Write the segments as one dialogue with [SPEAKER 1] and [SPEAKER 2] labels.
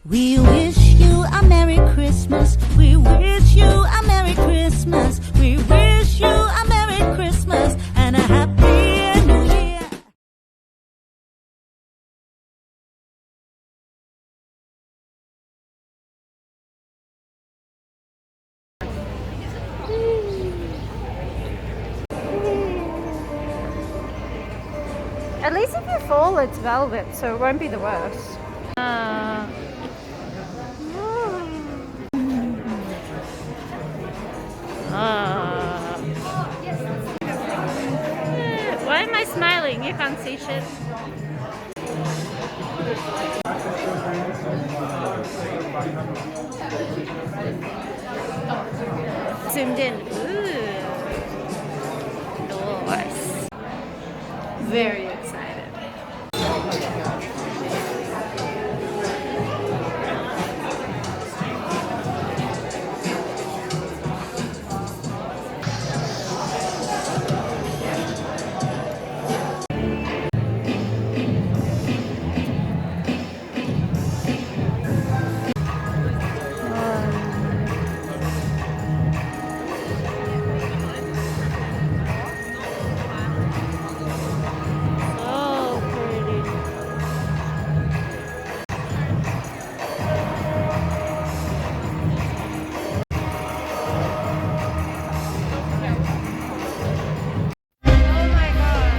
[SPEAKER 1] We wish you a Merry Christmas. We wish you a Merry Christmas. We wish you a Merry Christmas and a Happy New Year.
[SPEAKER 2] At least if you fall, it's velvet, so it won't be the worst. Why am I smiling? You can't see shit. Zoomed in. Ooh. Nice. Very excited. So pretty. Oh my god.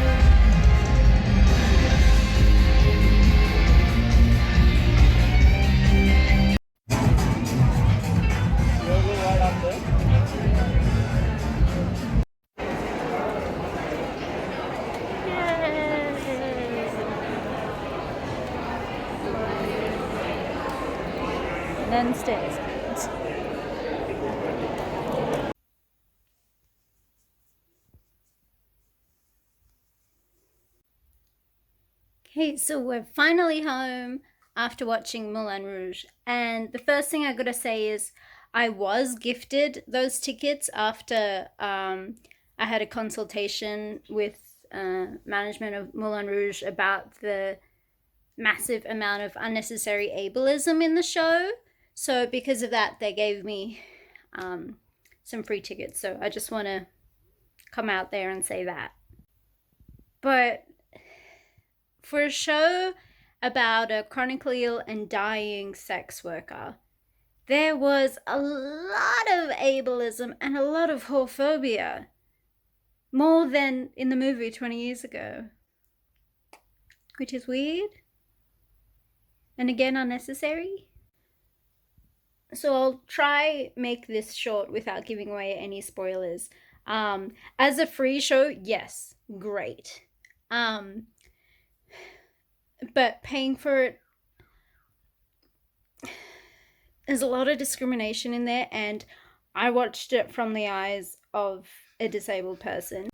[SPEAKER 2] And then stairs. Okay, so we're finally home after watching Moulin Rouge, and the first thing I gotta say is I was gifted those tickets after I had a consultation with management of Moulin Rouge about the massive amount of unnecessary ableism in the show. So because of that, they gave me some free tickets. So I just want to come out there and say that. But for a show about a chronically ill and dying sex worker, there was a lot of ableism and a lot of whorephobia. More than in the movie 20 years ago. Which is weird. And again, unnecessary. So I'll try make this short without giving away any spoilers. As a free show, yes, great. But paying for it, there's a lot of discrimination in there, and I watched it from the eyes of a disabled person.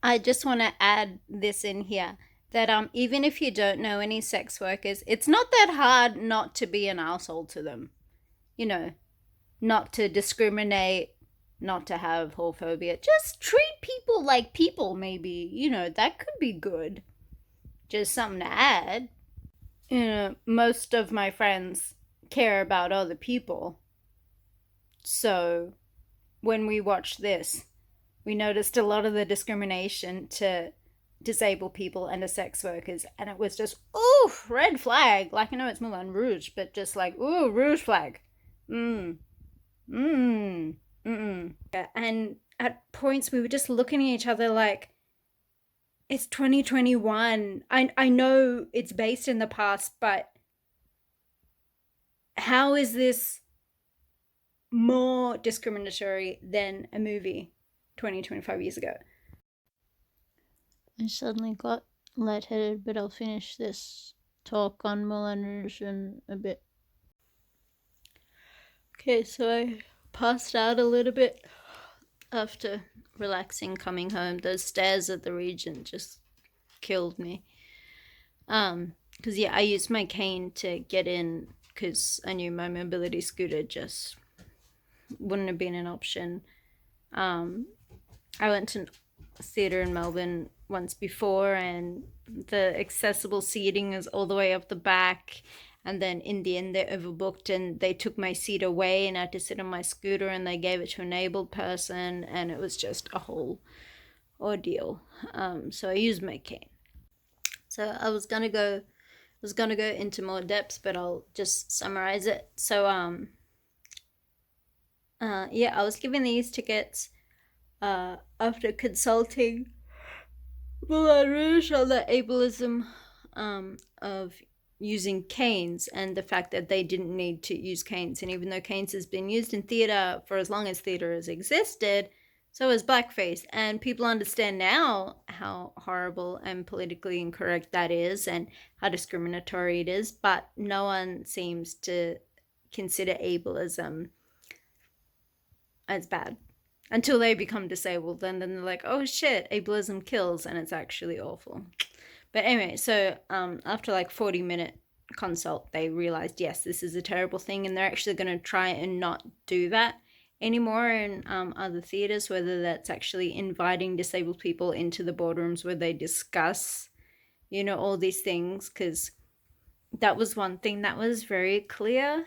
[SPEAKER 2] I just want to add this in here, that even if you don't know any sex workers, it's not that hard not to be an asshole to them. You know, not to discriminate, not to have whorephobia. Just treat people like people, maybe. You know, that could be good. Just something to add. You know, most of my friends care about other people. So, when we watched this, we noticed a lot of the discrimination to disabled people and to sex workers, and it was just, ooh, red flag. Like, I know it's Moulin Rouge, but just like, ooh, rouge flag. And at points we were just looking at each other like, it's 2021. I know it's based in the past, but how is this more discriminatory than a movie 25 years ago? I suddenly got lightheaded, but I'll finish this talk on Moulin Rouge in a bit. Okay, so I passed out a little bit after relaxing, coming home. Those stairs at the Regent just killed me. Because, yeah, I used my cane to get in because I knew my mobility scooter just wouldn't have been an option. I went to theatre in Melbourne once before, and the accessible seating is all the way up the back, And then in the end, they overbooked and they took my seat away, and I had to sit on my scooter, and they gave it to an able person, and it was just a whole ordeal. So I used my cane. So I was gonna go into more depth, but I'll just summarize it. So yeah, I was given these tickets after consulting Moulin Rouge on the ableism of using canes and the fact that they didn't need to use canes. And even though canes has been used in theatre for as long as theatre has existed, so has blackface. And people understand now how horrible and politically incorrect that is and how discriminatory it is, but no one seems to consider ableism as bad until they become disabled, and then they're like, oh shit, ableism kills, and it's actually awful. But anyway, so after like 40-minute consult, they realized, yes, this is a terrible thing, and they're actually going to try and not do that anymore in other theaters, whether that's actually inviting disabled people into the boardrooms where they discuss, you know, all these things, because that was one thing that was very clear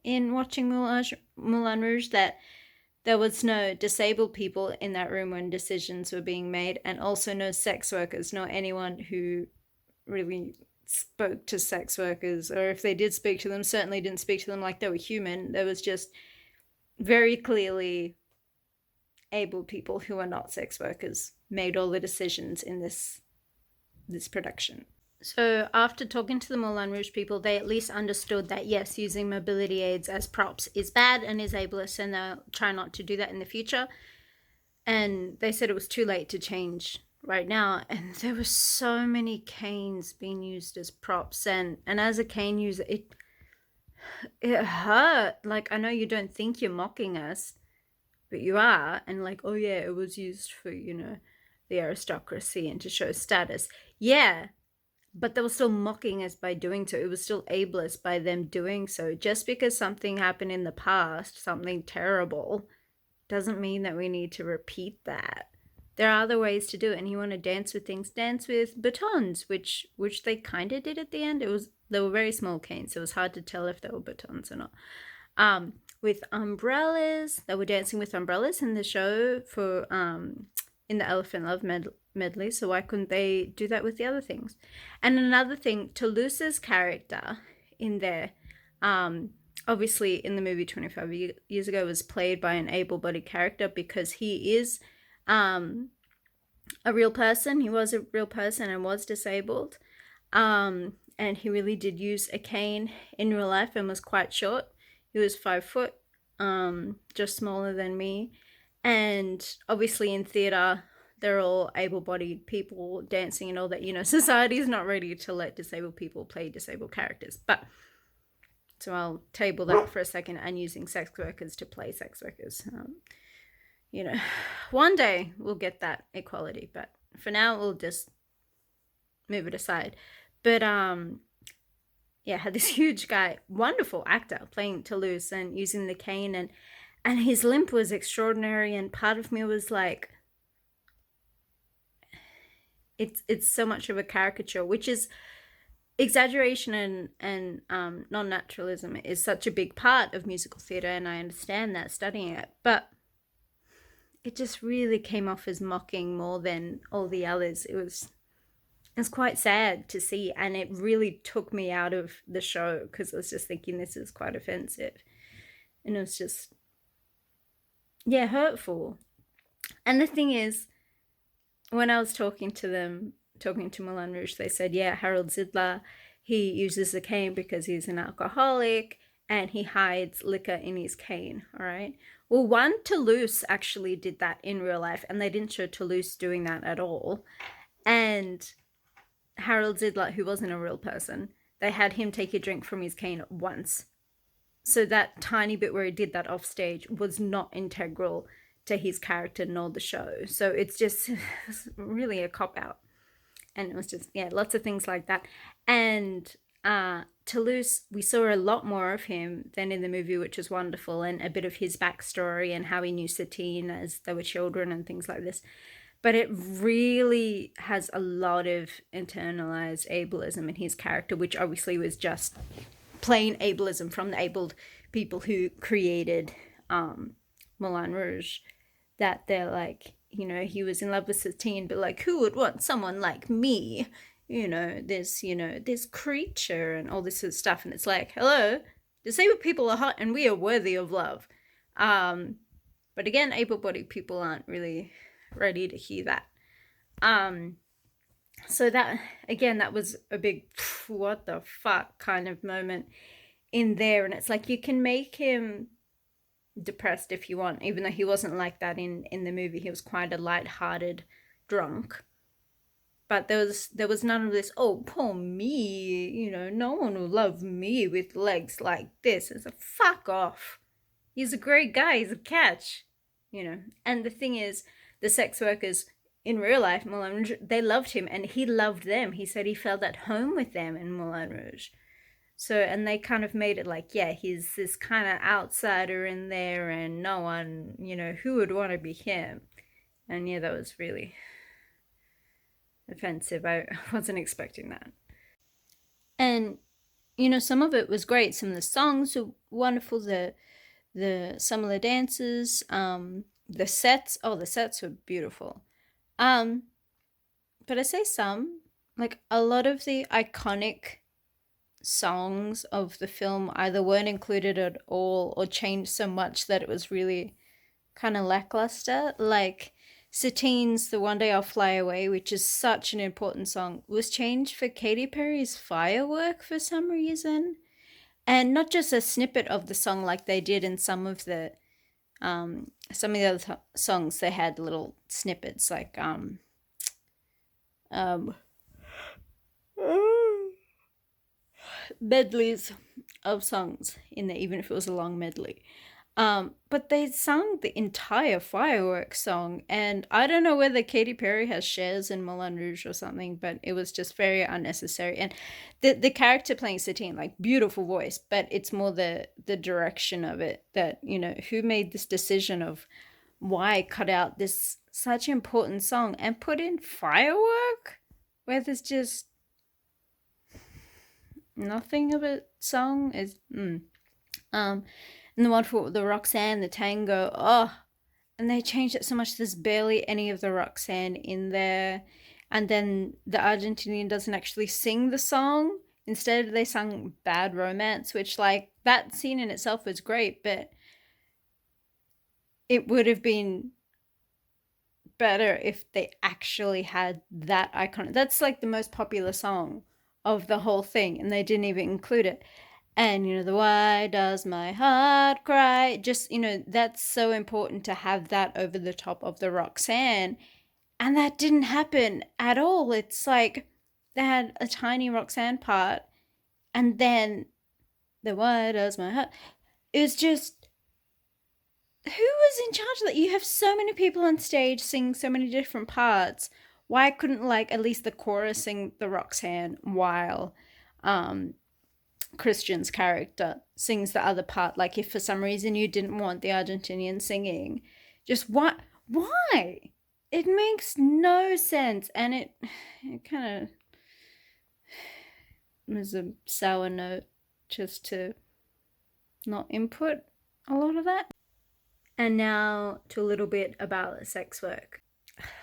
[SPEAKER 2] in watching Moulin Rouge, that there was no disabled people in that room when decisions were being made, and also no sex workers, nor anyone who really spoke to sex workers, or if they did speak to them, certainly didn't speak to them like they were human. There was just very clearly able people who are not sex workers made all the decisions in this production. So after talking to the Moulin Rouge people, they at least understood that, yes, using mobility aids as props is bad and is ableist, and they'll try not to do that in the future. And they said it was too late to change right now. And there were so many canes being used as props. And as a cane user, it hurt. Like, I know you don't think you're mocking us, but you are. And like, oh yeah, it was used for, you know, the aristocracy and to show status. Yeah. But they were still mocking us by doing so. It was still ableist by them doing so. Just because something happened in the past, something terrible, doesn't mean that we need to repeat that. There are other ways to do it, and you want to dance with things, dance with batons, which they kind of did at the end. They were very small canes, so it was hard to tell if they were batons or not. With umbrellas, they were dancing with umbrellas in the show for in the Elephant Love medley, so why couldn't they do that with the other things? And another thing, Toulouse's character in there, obviously in the movie 25 years ago, was played by an able-bodied character because he is a real person. He was a real person and was disabled, and he really did use a cane in real life and was quite short. He was 5 foot, just smaller than me. And obviously in theatre, they're all able-bodied people dancing and all that. You know, society is not ready to let disabled people play disabled characters. But so I'll table that for a second, and using sex workers to play sex workers. You know, one day we'll get that equality, but for now we'll just move it aside. But yeah, had this huge guy, wonderful actor, playing Toulouse and using the cane, and his limp was extraordinary, and part of me was like, it's so much of a caricature, which is exaggeration and non-naturalism is such a big part of musical theatre, and I understand that studying it, but it just really came off as mocking more than all the others. It was quite sad to see, and it really took me out of the show because I was just thinking this is quite offensive, and it was just, yeah, hurtful. And the thing is, when I was talking to Moulin Rouge, they said, yeah, Harold Zidler, he uses a cane because he's an alcoholic and he hides liquor in his cane, all right? Well, one, Toulouse actually did that in real life, and they didn't show Toulouse doing that at all. And Harold Zidler, who wasn't a real person, they had him take a drink from his cane once. So that tiny bit where he did that off stage was not integral to his character nor the show. So it's just really a cop-out. And it was just, yeah, lots of things like that. And Toulouse, we saw a lot more of him than in the movie, which was wonderful, and a bit of his backstory and how he knew Satine as they were children and things like this. But it really has a lot of internalized ableism in his character, which obviously was just plain ableism from the abled people who created Moulin Rouge, that they're like, you know, he was in love with Satine, but like, who would want someone like me? You know, this creature and all this sort of stuff. And it's like, hello, disabled people are hot and we are worthy of love. But again, able-bodied people aren't really ready to hear that. So that, again, that was a big what the fuck kind of moment in there. And it's like, you can make him depressed if you want, even though he wasn't like that in the movie. He was quite a light-hearted drunk. But there was none of this, oh, poor me, you know, no one will love me with legs like this. It's a fuck off. He's a great guy. He's a catch, you know. And the thing is, the sex workers in real life, Moulin Rouge, they loved him and he loved them. He said he felt at home with them in Moulin Rouge. So, and they kind of made it like, yeah, he's this kind of outsider in there and no one, you know, who would want to be him? And yeah, that was really offensive. I wasn't expecting that. And, you know, some of it was great. Some of the songs were wonderful. Some of the dances, the sets were beautiful. But I say some, like a lot of the iconic songs of the film either weren't included at all or changed so much that it was really kind of lackluster. Like Satine's The One Day I'll Fly Away, which is such an important song, was changed for Katy Perry's Firework for some reason. And not just a snippet of the song like they did in some of the other songs. They had little snippets like medleys of songs in there, even if it was a long medley. But they sung the entire Fireworks song, and I don't know whether Katy Perry has shares in Moulin Rouge or something, but it was just very unnecessary. And the character playing Satine, like, beautiful voice, but it's more the direction of it that, you know, who made this decision of why cut out this such important song and put in Firework, where there's just nothing of a song is and the one for the Roxanne, the tango, and they changed it so much there's barely any of the Roxanne in there. And then the Argentinian doesn't actually sing the song. Instead, they sung Bad Romance, which, like, that scene in itself was great, but it would have been better if they actually had that icon. That's, like, the most popular song of the whole thing, and they didn't even include it. And, you know, the why does my heart cry? Just, you know, that's so important to have that over the top of the Roxanne. And that didn't happen at all. It's like they had a tiny Roxanne part and then the why does my heart. It was just, who was in charge of that? You have so many people on stage singing so many different parts. Why couldn't, like, at least the chorus sing the Roxanne while Christian's character sings the other part? Like, if for some reason you didn't want the Argentinian singing, just why? It makes no sense, and it kind of was a sour note just to not input a lot of that. And now to a little bit about sex work.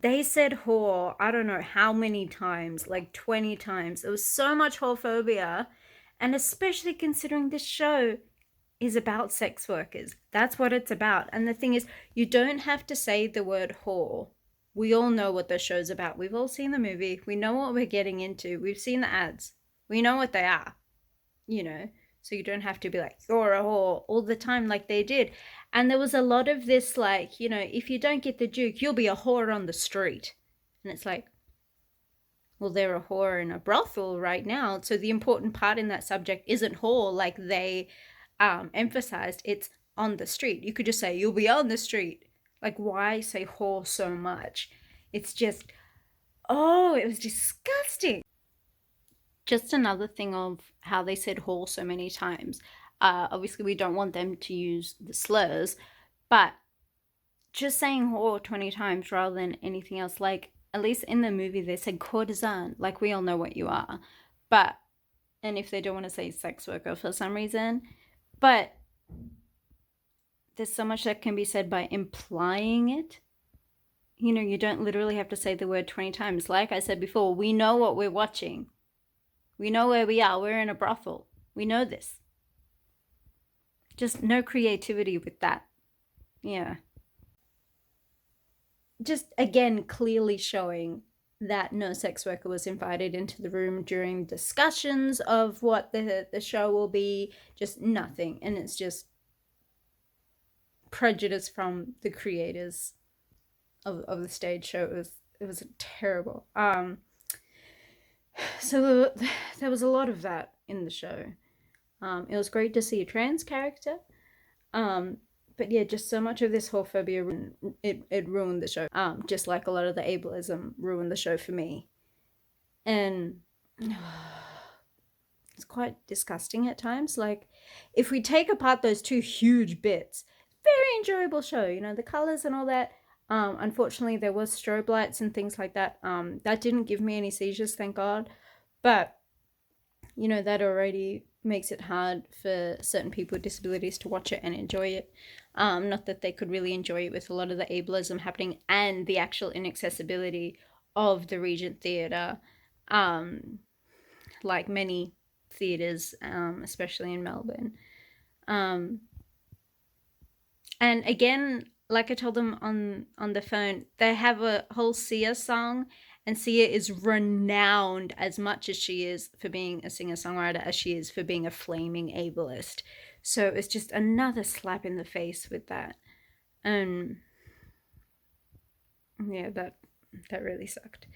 [SPEAKER 2] They said whore, I don't know how many times, like 20 times. There was so much whorephobia. And especially considering this show is about sex workers. That's what it's about. And the thing is, you don't have to say the word whore. We all know what the show's about. We've all seen the movie. We know what we're getting into. We've seen the ads. We know what they are, you know. So you don't have to be like, you're a whore all the time like they did. And there was a lot of this, like, you know, if you don't get the Duke, you'll be a whore on the street. And it's like, well, they're a whore in a brothel right now. So the important part in that subject isn't whore like they emphasized. It's on the street. You could just say, you'll be on the street. Like, why say whore so much? It's just, it was disgusting. Just another thing of how they said whore so many times. Obviously, we don't want them to use the slurs, but just saying whore 20 times rather than anything else, like, at least in the movie, they said courtesan, like we all know what you are. But and if they don't want to say sex worker for some reason. But there's so much that can be said by implying it. You know, you don't literally have to say the word 20 times. Like I said before, we know what we're watching. We know where we are. We're in a brothel. We know this. Just no creativity with that. Yeah. Just again, clearly showing that no sex worker was invited into the room during discussions of what the show will be. Just nothing. And it's just prejudice from the creators of the stage show. It was terrible. So there was a lot of that in the show. It was great to see a trans character. But yeah, just so much of this whorephobia, it ruined the show. Just like a lot of the ableism ruined the show for me. And it's quite disgusting at times. Like, if we take apart those two huge bits, very enjoyable show, you know, the colors and all that. Unfortunately, there was strobe lights and things like that. That didn't give me any seizures, thank God. But, you know, that already makes it hard for certain people with disabilities to watch it and enjoy it. Not that they could really enjoy it with a lot of the ableism happening and the actual inaccessibility of the Regent Theatre, like many theatres, especially in Melbourne. And again, like I told them on the phone, they have a whole Sia song, and Sia is renowned as much as she is for being a singer-songwriter as she is for being a flaming ableist. So it's just another slap in the face with that. Yeah, that really sucked.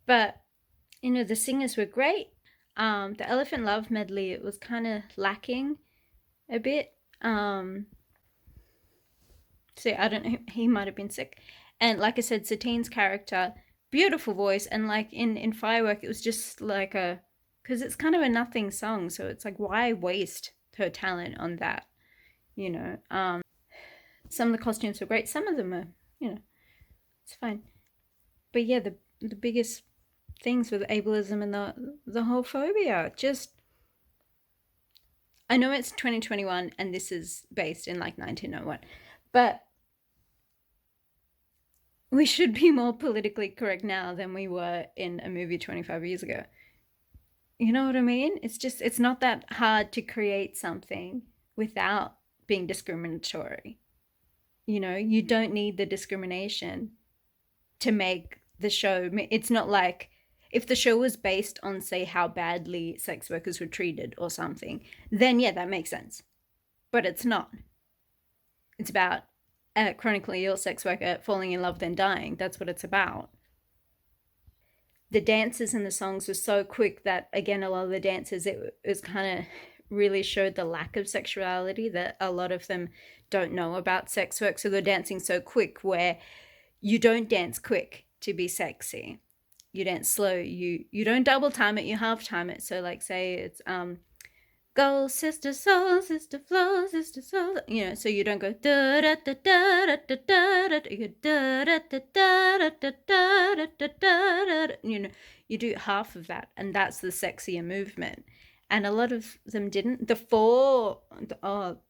[SPEAKER 2] But, you know, the singers were great. The Elephant Love medley, it was kind of lacking a bit. So I don't know, he might have been sick. And like I said, Satine's character, beautiful voice, and like in Firework, it was just like because it's kind of a nothing song, so it's like, why waste her talent on that, you know? Some of the costumes were great, some of them are, you know, it's fine. But yeah, the biggest things with ableism and the whole phobia, just, I know it's 2021 and this is based in like 1901, but we should be more politically correct now than we were in a movie 25 years ago. You know what I mean? It's just, it's not that hard to create something without being discriminatory. You know, you don't need the discrimination to make the show. It's not like if the show was based on, say, how badly sex workers were treated or something, then yeah, that makes sense. But it's not. It's about a chronically ill sex worker falling in love then dying. That's what it's about. The dances and the songs were so quick that, again, a lot of the dances, it was kind of really showed the lack of sexuality, that a lot of them don't know about sex work. So they're dancing so quick, where you don't dance quick to be sexy. You dance slow. You don't double time it, you half time it. So like, say it's go sister soul, sister flow, sister soul, you know, so you don't go da da da da da da da, you go da da da da da da da da da, you know, you do half of that, and that's the sexier movement. And a lot of them didn't. The four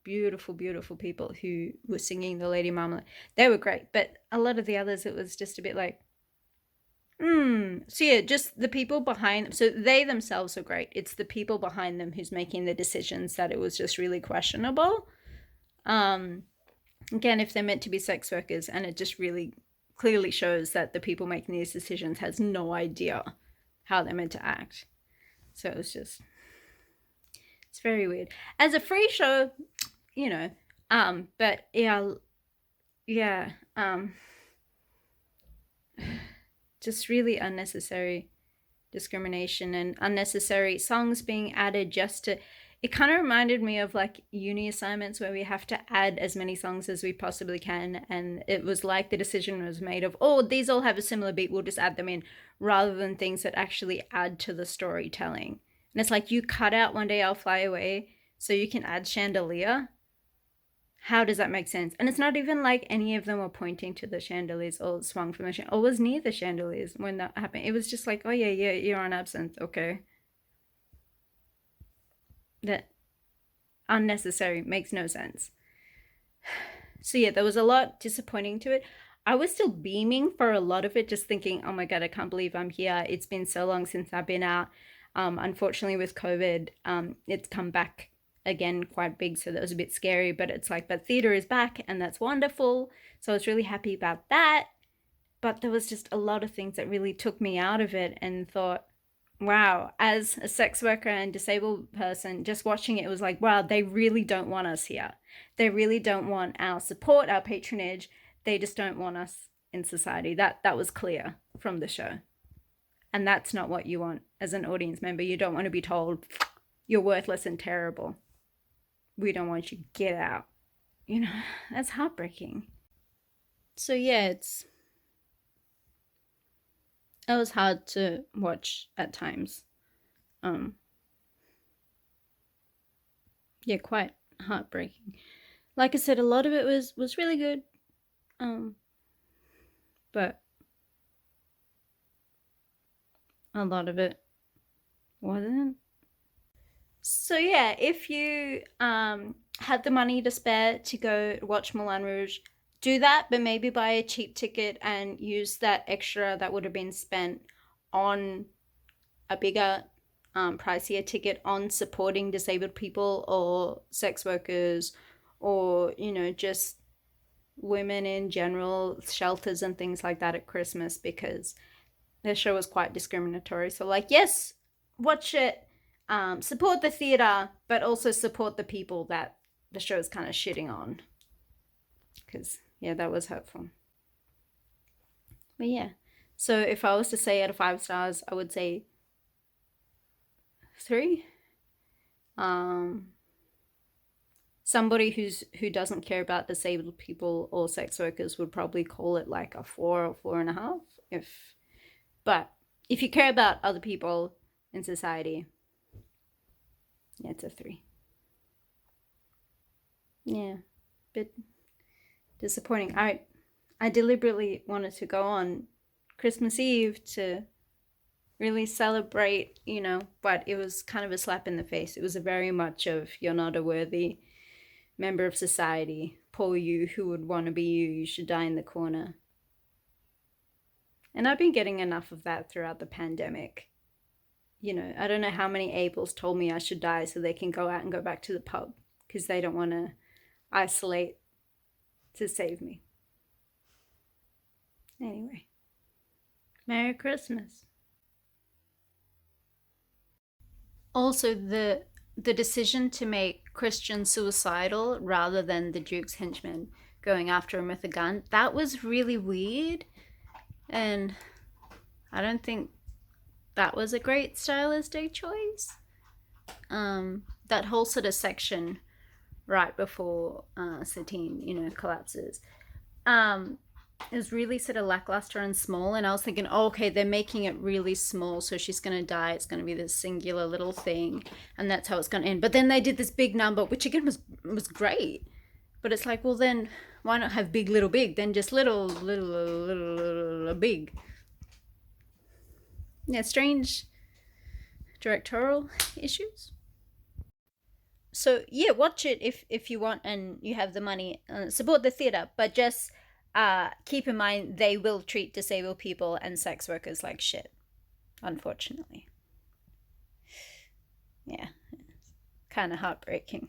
[SPEAKER 2] beautiful, beautiful people who were singing the Lady Marmalade, they were great, but a lot of the others, it was just a bit like, so yeah, just the people behind them. So they themselves are great. It's the people behind them who's making the decisions that it was just really questionable. Again, if they're meant to be sex workers, and it just really clearly shows that the people making these decisions has no idea how they're meant to act. So it was just, it's very weird. As a free show, you know, but yeah, just really unnecessary discrimination and unnecessary songs being added just to, it kind of reminded me of like uni assignments where we have to add as many songs as we possibly can, and it was like the decision was made of, oh, these all have a similar beat, we'll just add them in, rather than things that actually add to the storytelling. And it's like, you cut out One Day I'll Fly Away so you can add Chandelier. How does that make sense? And it's not even like any of them were pointing to the chandeliers or swung from the chandeliers or was near the chandeliers when that happened. It was just like, oh yeah, you're on absinthe, okay. that unnecessary, makes no sense. So yeah, there was a lot disappointing to it. I was still beaming for a lot of it, just thinking, oh my God, I can't believe I'm here. It's been so long since I've been out. Unfortunately, with COVID, it's come back again quite big, so that was a bit scary, but it's like, but theatre is back, and that's wonderful. So I was really happy about that. But there was just a lot of things that really took me out of it, and thought, wow, as a sex worker and disabled person, just watching it was like, wow, they really don't want us here. They really don't want our support, our patronage. They just don't want us in society. That was clear from the show. And that's not what you want as an audience member. You don't want to be told you're worthless and terrible. We don't want you, get out. You know, that's heartbreaking. So yeah, it was hard to watch at times. Yeah, quite heartbreaking. Like I said, a lot of it was really good. But a lot of it wasn't. So yeah, if you had the money to spare to go watch Moulin Rouge, do that, but maybe buy a cheap ticket and use that extra that would have been spent on a bigger, pricier ticket on supporting disabled people or sex workers, or, you know, just women in general, shelters and things like that at Christmas, because the show was quite discriminatory. So like, yes, watch it, support the theatre, but also support the people that the show is kind of shitting on, because yeah, that was hurtful. But yeah, so if I was to say out of 5 stars, I would say 3. Somebody who doesn't care about disabled people or sex workers would probably call it like a 4 or 4.5. But if you care about other people in society, yeah, it's a 3. Yeah, bit disappointing. I deliberately wanted to go on Christmas Eve to really celebrate, you know, but it was kind of a slap in the face. It was a very much of, you're not a worthy member of society. Poor you, who would want to be you? You should die in the corner. And I've been getting enough of that throughout the pandemic. You know, I don't know how many Abels told me I should die so they can go out and go back to the pub, because they don't want to isolate to save me. Anyway, Merry Christmas. Also, the decision to make Christian suicidal rather than the Duke's henchmen going after him with a gun, that was really weird. And I don't think that was a great stylistic choice. That whole sort of section right before Satine, you know, collapses, is really sort of lackluster and small. And I was thinking, oh, okay, they're making it really small, so she's going to die. It's going to be this singular little thing, and that's how it's going to end. But then they did this big number, which again was great. But it's like, well, then why not have big, little, big? Then just little, big. Yeah, strange directorial issues. So yeah, watch it if you want and you have the money. Support the theatre, but just keep in mind they will treat disabled people and sex workers like shit, unfortunately. Yeah, kind of heartbreaking.